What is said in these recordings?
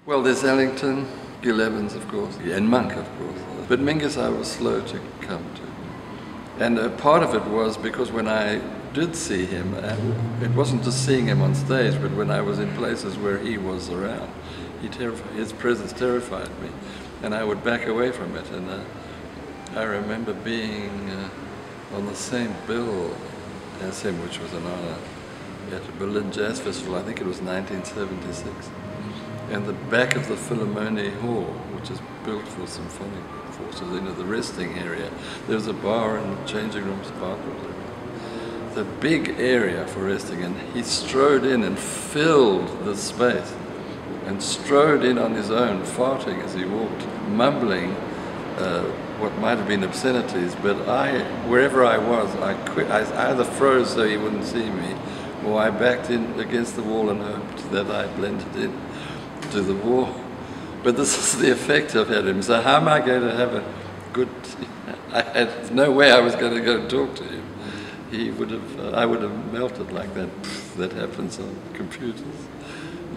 Well, there's Ellington, Gil Evans, of course, and Monk, of course. But Mingus I was slow to come to. And part of it was because when I did see him, it wasn't just seeing him on stage, but when I was in places where he was around, his presence terrified me, and I would back away from it. And I remember being on the same bill as him, which was an honor, at the Berlin Jazz Festival. I think it was 1976. And the back of the Philharmonie Hall, which is built for symphonic forces, the resting area, there was a bar and changing rooms, bathrooms, everything. The big area for resting, and he strode in and filled the space, and strode in on his own, farting as he walked, mumbling what might have been obscenities, but wherever I was, I either froze so he wouldn't see me, or I backed in against the wall and hoped that I blended in to the wall. But this is the effect I've had him. So how am I going to have a good... I had no way I was going to go and talk to him. He would have, I would have melted like that. That happens on computers.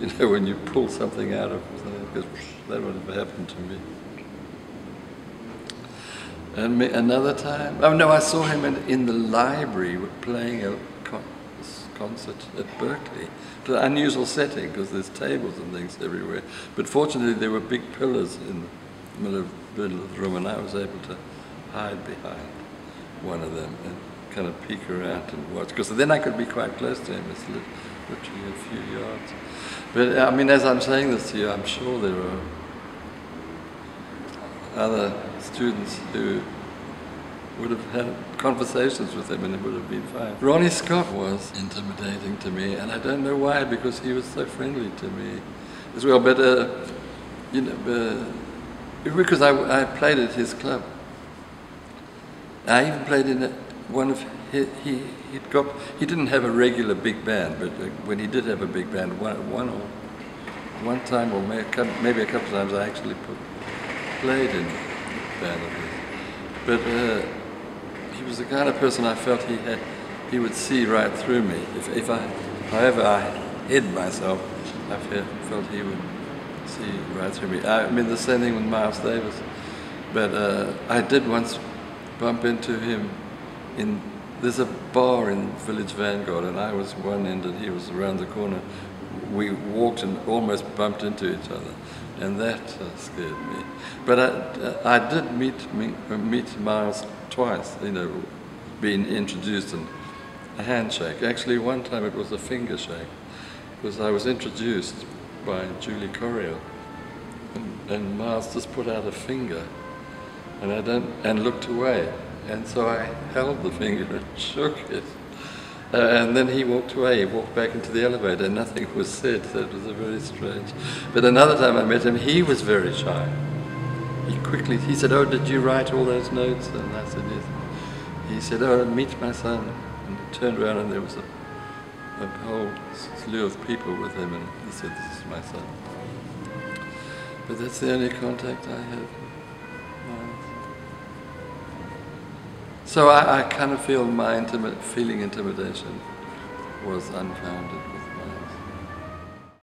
You know, when you pull something out of it, that would have happened to me. And another time, oh no, I saw him in the library playing a concert at Berkeley. It's an unusual setting because there's tables and things everywhere. But fortunately there were big pillars in the middle of the room, and I was able to hide behind one of them and kind of peek around and watch. Because then I could be quite close to him. It's literally a few yards. But I mean, as I'm saying this to you, I'm sure there are other students who would have had conversations with him and it would have been fine. Ronnie Scott was intimidating to me, and I don't know why, because he was so friendly to me as well. But you know, because I played at his club. I even played in one of he didn't have a regular big band, but when he did have a big band, one time or maybe a couple of times, I actually played in a band of his. But he was the kind of person I felt he would see right through me. However I hid myself, I felt he would see right through me. I mean, the same thing with Miles Davis. But I did once bump into him there's a bar in Village Vanguard, and I was one end and he was around the corner. We walked and almost bumped into each other, and that scared me. But I did meet Miles twice, you know, being introduced, and a handshake. Actually, one time it was a finger shake, because I was introduced by Julie Coryell, and Miles just put out a finger, and looked away, and so I held the finger and shook it. And then he walked away, he walked back into the elevator, and nothing was said, so it was very strange. But another time I met him, he was very shy. He said, "Oh, did you write all those notes?" And I said, "Yes." He said, "Oh, meet my son." And he turned around and there was a whole slew of people with him, and he said, "This is my son." But that's the only contact I have. So I kind of feel my feeling intimidation was unfounded.